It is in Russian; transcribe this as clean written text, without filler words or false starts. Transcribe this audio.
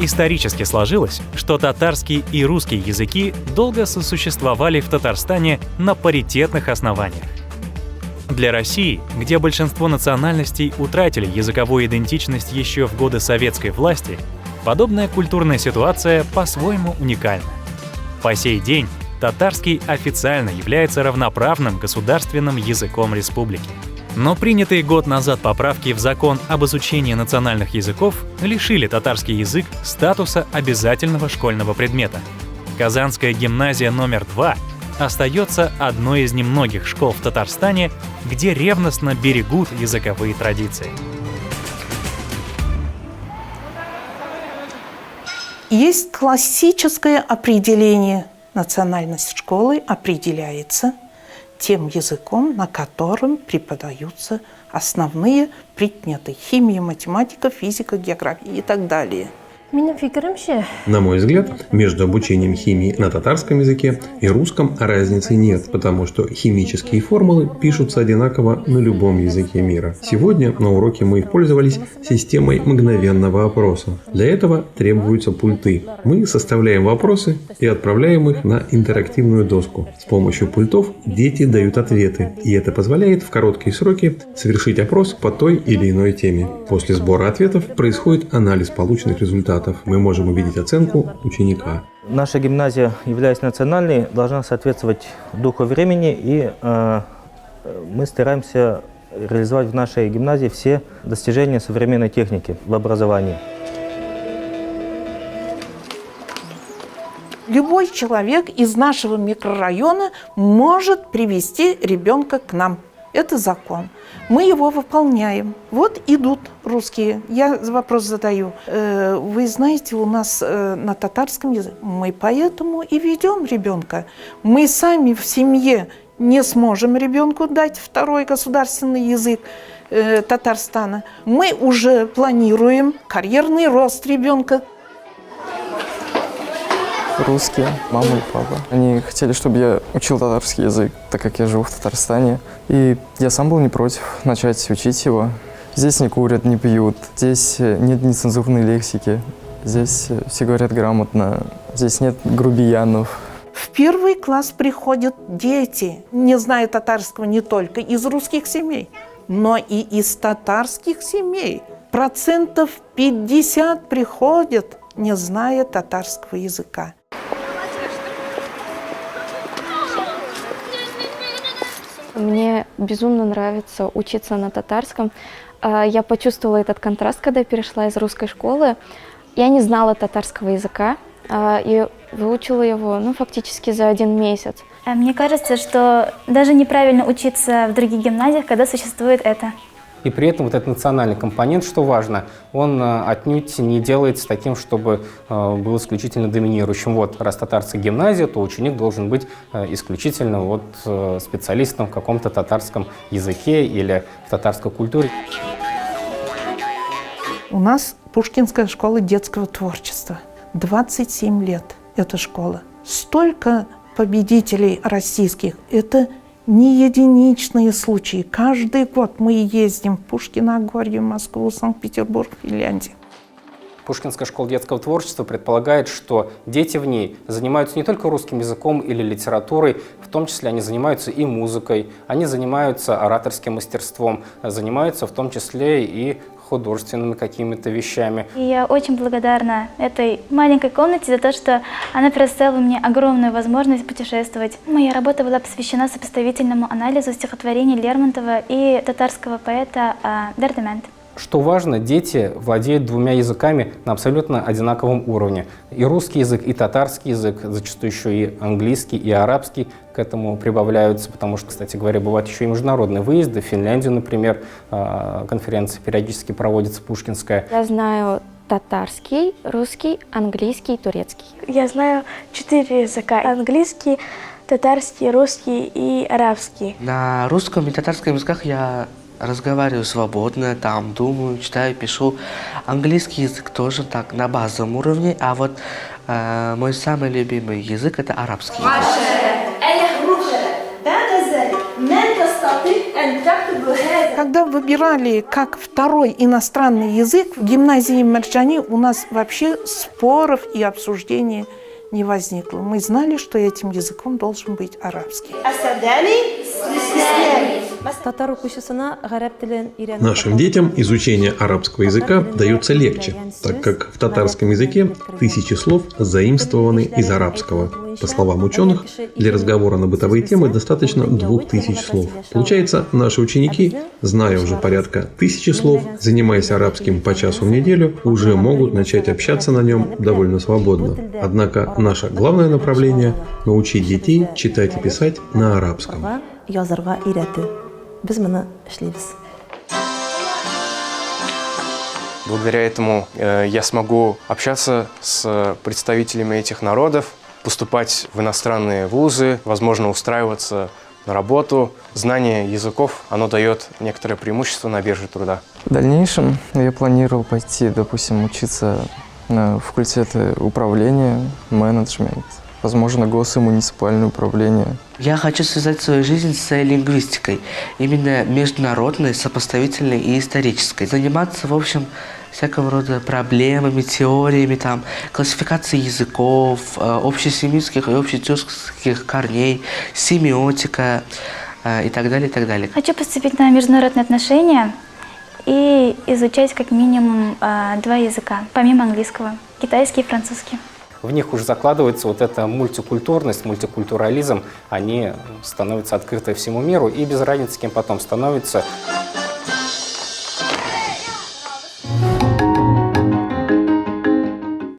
исторически сложилось, что татарский и русский языки долго сосуществовали в Татарстане на паритетных основаниях. Для России, где большинство национальностей утратили языковую идентичность еще в годы советской власти, подобная культурная ситуация по-своему уникальна. По сей день татарский официально является равноправным государственным языком республики. Но принятые год назад поправки в закон об изучении национальных языков лишили татарский язык статуса обязательного школьного предмета. Казанская гимназия номер 2 остается одной из немногих школ в Татарстане, где ревностно берегут языковые традиции. Есть классическое определение. Национальность школы определяется тем языком, на котором преподаются основные предметы: химия, математика, физика, география и так далее. На мой взгляд, между обучением химии на татарском языке и русском разницы нет, потому что химические формулы пишутся одинаково на любом языке мира. Сегодня на уроке мы пользовались системой мгновенного опроса. Для этого требуются пульты. Мы составляем вопросы и отправляем их на интерактивную доску. С помощью пультов дети дают ответы, и это позволяет в короткие сроки совершить опрос по той или иной теме. После сбора ответов происходит анализ полученных результатов. Мы можем увидеть оценку ученика. Наша гимназия, являясь национальной, должна соответствовать духу времени, и мы стараемся реализовать в нашей гимназии все достижения современной техники в образовании. Любой человек из нашего микрорайона может привести ребенка к нам. Это закон. Мы его выполняем. Вот идут русские. Я вопрос задаю. Вы знаете, у нас на татарском языке. Мы поэтому и ведем ребенка. Мы сами в семье не сможем ребенку дать второй государственный язык Татарстана. Мы уже планируем карьерный рост ребенка. Русские, мама и папа. Они хотели, чтобы я учил татарский язык, так как я живу в Татарстане. И я сам был не против начать учить его. Здесь не курят, не пьют, здесь нет нецензурной лексики, здесь все говорят грамотно, здесь нет грубиянов. В первый класс приходят дети, не зная татарского не только из русских семей, но и из татарских семей. 50% приходят, не зная татарского языка. Мне безумно нравится учиться на татарском. Я почувствовала этот контраст, когда перешла из русской школы. Я не знала татарского языка и выучила его фактически за 1 месяц. Мне кажется, что даже неправильно учиться в других гимназиях, когда существует это. И при этом вот этот национальный компонент, что важно, он отнюдь не делается таким, чтобы был исключительно доминирующим. Вот раз татарская гимназия, то ученик должен быть исключительно специалистом в каком-то татарском языке или в татарской культуре. У нас Пушкинская школа детского творчества. 27 лет эта школа. Столько победителей российских. Это не единичные случаи. Каждый год мы ездим в Пушкиногорье, Москву, Санкт-Петербург, Финляндию. Пушкинская школа детского творчества предполагает, что дети в ней занимаются не только русским языком или литературой, в том числе они занимаются и музыкой, они занимаются ораторским мастерством, занимаются в том числе и художественными какими-то вещами. И я очень благодарна этой маленькой комнате за то, что она предоставила мне огромную возможность путешествовать. Моя работа была посвящена сопоставительному анализу стихотворений Лермонтова и татарского поэта Дердемент. Что важно, дети владеют 2 языками на абсолютно одинаковом уровне. И русский язык, и татарский язык, зачастую еще и английский, и арабский к этому прибавляются, потому что, кстати говоря, бывают еще и международные выезды. В Финляндию, например, конференция периодически проводится пушкинская. Я знаю татарский, русский, английский, турецкий. Я знаю 4 языка: английский, татарский, русский и арабский. На русском и татарском языках я разговариваю свободно, там думаю, читаю, пишу. Английский язык тоже так на базовом уровне, а вот мой самый любимый язык — это арабский язык. Когда выбирали как второй иностранный язык, в гимназии Марджани у нас вообще споров и обсуждений не возникло. Мы знали, что этим языком должен быть арабский. Нашим детям изучение арабского языка дается легче, так как в татарском языке тысячи слов заимствованы из арабского. По словам ученых, для разговора на бытовые темы достаточно 2000 слов. Получается, наши ученики, зная уже порядка 1000 слов, занимаясь арабским по часу в неделю, уже могут начать общаться на нем довольно свободно. Однако наше главное направление – научить детей читать и писать на арабском. Благодаря этому я смогу общаться с представителями этих народов, поступать в иностранные вузы, возможно, устраиваться на работу. Знание языков, оно дает некоторое преимущество на бирже труда. В дальнейшем я планировал пойти, допустим, учиться на факультеты управления, менеджмент, возможно, гос- и муниципальное управление. Я хочу связать свою жизнь с лингвистикой, именно международной, сопоставительной и исторической. Заниматься, в общем, всякого рода проблемами, теориями, там, классификацией языков, общесемитских и общетюркских корней, семиотика и так далее, и так далее. Хочу поступить на международные отношения и изучать как минимум 2 языка, помимо английского, китайский и французский. В них уже закладывается вот эта мультикультурность, мультикультурализм, они становятся открыты всему миру, и без разницы, кем потом становится.